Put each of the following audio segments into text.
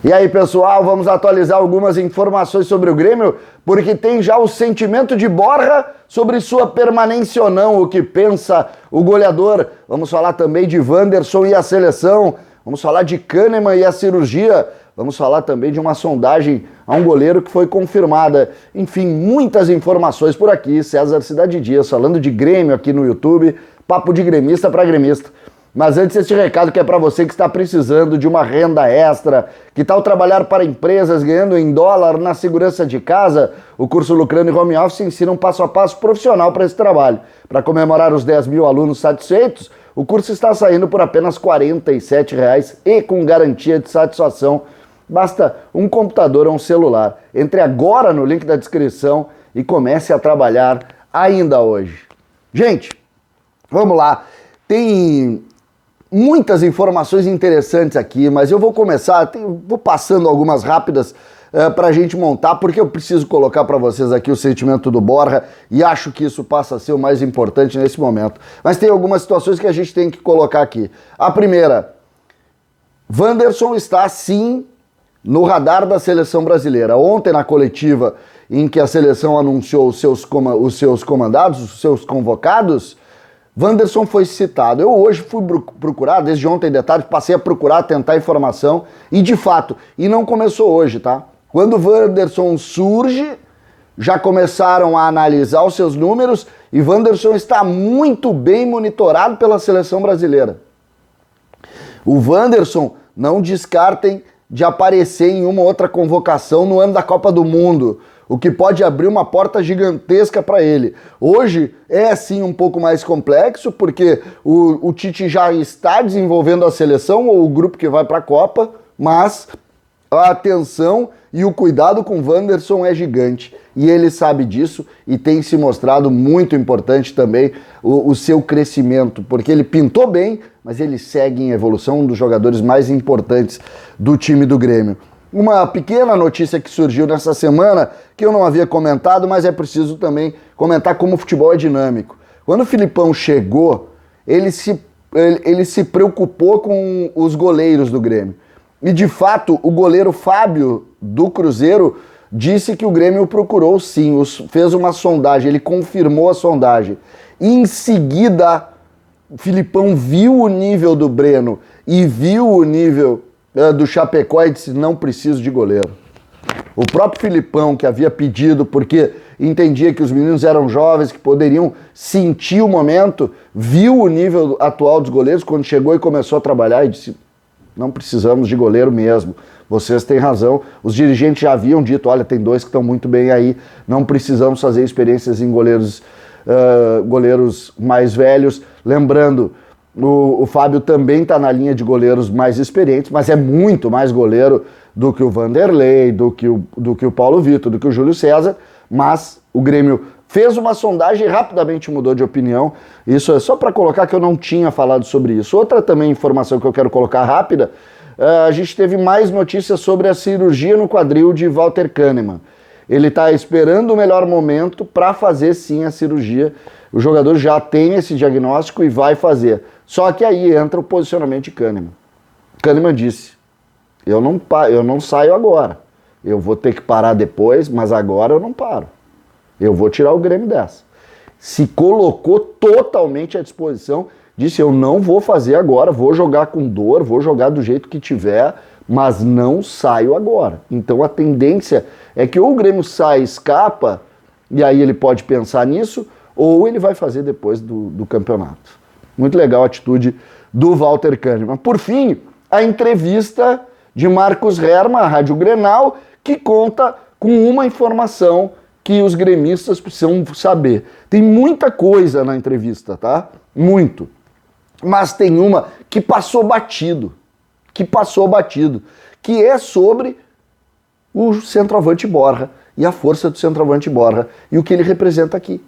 E aí, pessoal, vamos atualizar algumas informações sobre o Grêmio, porque tem já o sentimento de Borja sobre sua permanência ou não, o que pensa o goleador. Vamos falar também de Wanderson e a seleção, vamos falar de Kahneman e a cirurgia, vamos falar também de uma sondagem a um goleiro que foi confirmada. Enfim, muitas informações por aqui. César Cidade Dias falando de Grêmio aqui no YouTube, papo de gremista para gremista. Mas antes, este recado que é para você que está precisando de uma renda extra, que tal trabalhar para empresas ganhando em dólar na segurança de casa? O curso Lucrando em Home Office ensina um passo a passo profissional para esse trabalho. Para comemorar os 10 mil alunos satisfeitos, o curso está saindo por apenas R$ 47,00 e com garantia de satisfação. Basta um computador ou um celular. Entre agora no link da descrição e comece a trabalhar ainda hoje. Gente, vamos lá. Tem muitas informações interessantes aqui, mas eu vou começar, vou passando algumas rápidas para a gente montar, porque eu preciso colocar para vocês aqui o sentimento do Borja e acho que isso passa a ser o mais importante nesse momento. Mas tem algumas situações que a gente tem que colocar aqui. A primeira, Wanderson está sim no radar da seleção brasileira. Ontem, na coletiva em que a seleção anunciou os seus comandados, os seus convocados, Wanderson foi citado. Eu hoje fui procurar, desde ontem de tarde, passei a procurar, tentar informação, e de fato, e não começou hoje, tá? Quando o Wanderson surge, já começaram a analisar os seus números, e Wanderson está muito bem monitorado pela seleção brasileira. O Wanderson, não descartem de aparecer em uma outra convocação no ano da Copa do Mundo, o que pode abrir uma porta gigantesca para ele. Hoje é sim um pouco mais complexo, porque o Tite já está desenvolvendo a seleção ou o grupo que vai para a Copa, mas a atenção e o cuidado com o Wanderson é gigante. E ele sabe disso e tem se mostrado muito importante também o seu crescimento, porque ele pintou bem, mas ele segue em evolução, um dos jogadores mais importantes do time do Grêmio. Uma pequena notícia que surgiu nessa semana, que eu não havia comentado, mas é preciso também comentar como o futebol é dinâmico. Quando o Filipão chegou, ele se preocupou com os goleiros do Grêmio. E, de fato, o goleiro Fábio, do Cruzeiro, disse que o Grêmio procurou sim, fez uma sondagem, ele confirmou a sondagem. E, em seguida, o Filipão viu o nível do Breno e viu o nível do Chapecó e disse, não preciso de goleiro. O próprio Filipão, que havia pedido, porque entendia que os meninos eram jovens, que poderiam sentir o momento, viu o nível atual dos goleiros quando chegou e começou a trabalhar e disse, não precisamos de goleiro mesmo, vocês têm razão. Os dirigentes já haviam dito, olha, tem dois que estão muito bem aí, não precisamos fazer experiências em goleiros mais velhos. Lembrando, o Fábio também está na linha de goleiros mais experientes, mas é muito mais goleiro do que o Vanderlei, do que o Paulo Vitor, do que o Júlio César, mas o Grêmio fez uma sondagem e rapidamente mudou de opinião. Isso é só para colocar que eu não tinha falado sobre isso. Outra também informação que eu quero colocar rápida, a gente teve mais notícias sobre a cirurgia no quadril de Walter Kahneman. Ele está esperando o melhor momento para fazer sim a cirurgia. O jogador já tem esse diagnóstico e vai fazer. Só que aí entra o posicionamento de Kahneman. Kahneman disse, eu não saio agora. Eu vou ter que parar depois, mas agora eu não paro. Eu vou tirar o Grêmio dessa. Se colocou totalmente à disposição, disse, eu não vou fazer agora, vou jogar com dor, vou jogar do jeito que tiver, mas não saio agora. Então a tendência é que ou o Grêmio sai, escapa, e aí ele pode pensar nisso, ou ele vai fazer depois do campeonato. Muito legal a atitude do Walter Kahneman. Por fim, a entrevista de Marcos Herrmann, à Rádio Grenal, que conta com uma informação que os gremistas precisam saber. Tem muita coisa na entrevista, tá? Muito. Mas tem uma que passou batido, que é sobre o centroavante Borja e a força do centroavante Borja e o que ele representa aqui.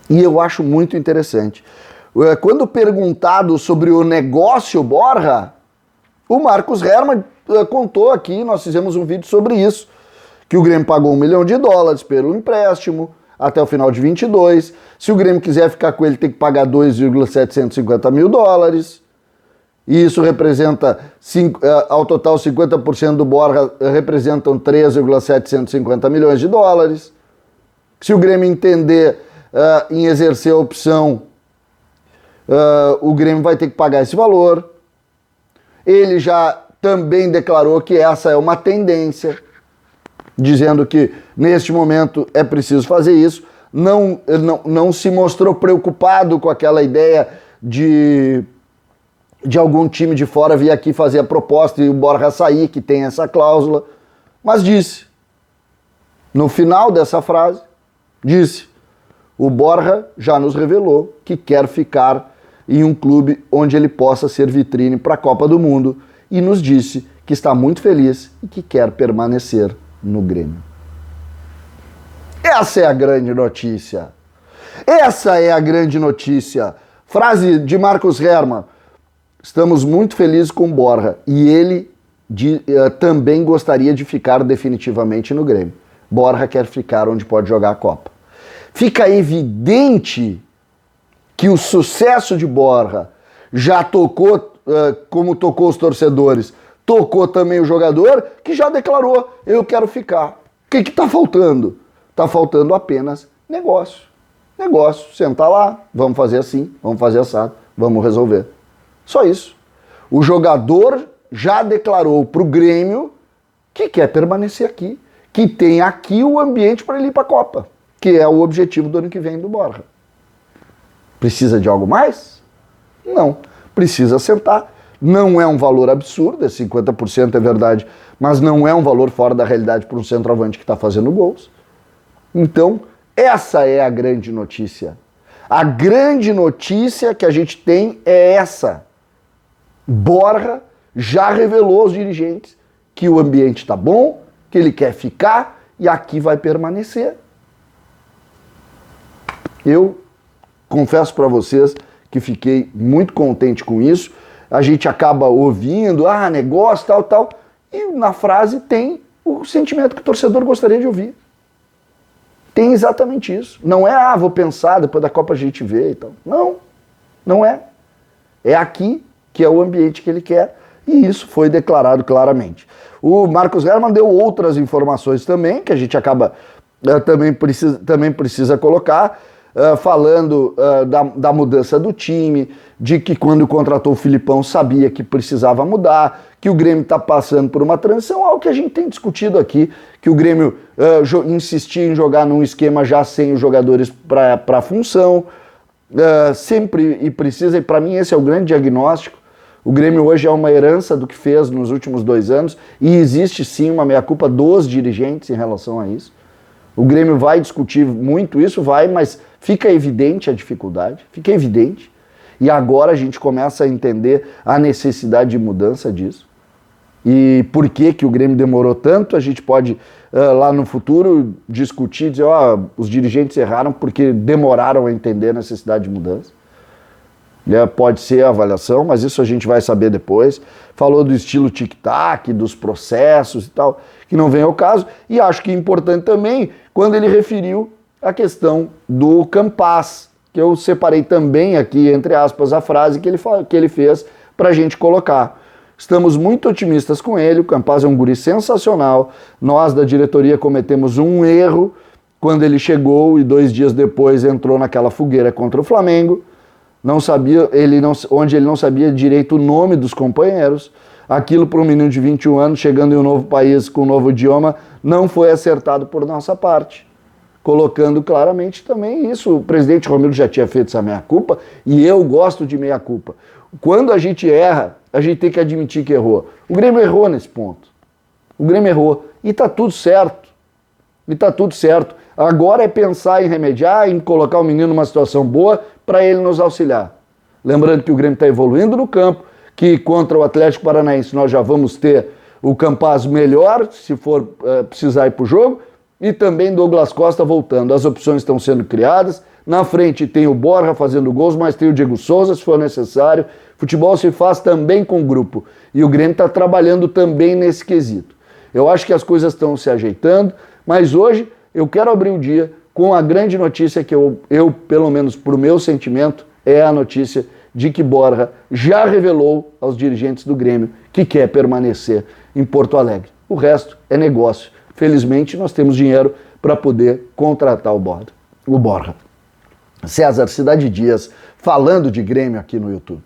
E eu acho muito interessante. Quando perguntado sobre o negócio Borja, o Marcos Herrmann contou aqui, nós fizemos um vídeo sobre isso, que o Grêmio pagou $1 milhão pelo empréstimo até o final de 22. Se o Grêmio quiser ficar com ele, tem que pagar $2,750 mil. e isso representa, ao total 50% do Borja representam 3,750 milhões de dólares. Se o Grêmio entender em exercer a opção, o Grêmio vai ter que pagar esse valor. Ele já também declarou que essa é uma tendência, dizendo que neste momento é preciso fazer isso. Não se mostrou preocupado com aquela ideia de algum time de fora vir aqui fazer a proposta e o Borja sair, que tem essa cláusula, mas disse, no final dessa frase, disse, o Borja já nos revelou que quer ficar em um clube onde ele possa ser vitrine para a Copa do Mundo e nos disse que está muito feliz e que quer permanecer no Grêmio. Essa é a grande notícia. Essa é a grande notícia. Frase de Marcos Herrmann. Estamos muito felizes com o Borja e ele também gostaria de ficar definitivamente no Grêmio. Borja quer ficar onde pode jogar a Copa. Fica evidente que o sucesso de Borja já tocou, como tocou os torcedores, tocou também o jogador que já declarou, eu quero ficar. O que está faltando? Está faltando apenas negócio. Negócio, sentar lá, vamos fazer assim, vamos fazer assado, vamos resolver. Só isso. O jogador já declarou para o Grêmio que quer permanecer aqui, que tem aqui o ambiente para ele ir para a Copa, que é o objetivo do ano que vem do Borja. Precisa de algo mais? Não. Precisa acertar. Não é um valor absurdo, 50% é verdade, mas não é um valor fora da realidade para um centroavante que está fazendo gols. Então, essa é a grande notícia. A grande notícia que a gente tem é essa. Borja já revelou aos dirigentes que o ambiente está bom, que ele quer ficar e aqui vai permanecer. Eu confesso para vocês que fiquei muito contente com isso. A gente acaba ouvindo, negócio, tal, e na frase tem o sentimento que o torcedor gostaria de ouvir. Tem exatamente isso. Não é, vou pensar, depois da Copa a gente vê e tal. Não, não é. É aqui que é o ambiente que ele quer e isso foi declarado claramente. O Marcos Herrmann deu outras informações também, que a gente acaba também precisa colocar, falando da mudança do time, de que quando contratou o Filipão sabia que precisava mudar, que o Grêmio está passando por uma transição, algo que a gente tem discutido aqui, que o Grêmio insistia em jogar num esquema já sem os jogadores para a função, sempre e precisa, e para mim esse é o grande diagnóstico. O Grêmio hoje é uma herança do que fez nos últimos 2 anos e existe sim uma meia-culpa dos dirigentes em relação a isso. O Grêmio vai discutir muito isso, mas fica evidente a dificuldade, fica evidente. E agora a gente começa a entender a necessidade de mudança disso. E por que o Grêmio demorou tanto, a gente pode lá no futuro discutir, dizer, os dirigentes erraram porque demoraram a entender a necessidade de mudança. Pode ser a avaliação, mas isso a gente vai saber depois. Falou do estilo tic-tac, dos processos e tal, que não vem ao caso. E acho que é importante também quando ele referiu a questão do Campaz, que eu separei também aqui, entre aspas, a frase que ele fez para a gente colocar. Estamos muito otimistas com ele, o Campaz é um guri sensacional. Nós da diretoria cometemos um erro quando ele chegou e 2 dias depois entrou naquela fogueira contra o Flamengo. Onde ele não sabia direito o nome dos companheiros. Aquilo para um menino de 21 anos, chegando em um novo país com um novo idioma, não foi acertado por nossa parte. Colocando claramente também isso. O presidente Romildo já tinha feito essa meia-culpa e eu gosto de meia-culpa. Quando a gente erra, a gente tem que admitir que errou. O Grêmio errou nesse ponto. O Grêmio errou. E está tudo certo. Agora é pensar em remediar, em colocar o menino numa situação boa para ele nos auxiliar. Lembrando que o Grêmio está evoluindo no campo, que contra o Atlético Paranaense nós já vamos ter o Campaz melhor, se for precisar ir para o jogo, e também Douglas Costa voltando. As opções estão sendo criadas, na frente tem o Borja fazendo gols, mas tem o Diego Souza se for necessário. Futebol se faz também com grupo, e o Grêmio está trabalhando também nesse quesito. Eu acho que as coisas estão se ajeitando, mas hoje eu quero abrir o dia com a grande notícia que eu pelo menos por meu sentimento, é a notícia de que Borja já revelou aos dirigentes do Grêmio que quer permanecer em Porto Alegre. O resto é negócio. Felizmente, nós temos dinheiro para poder contratar o Borja. César Cidade Dias, falando de Grêmio aqui no YouTube.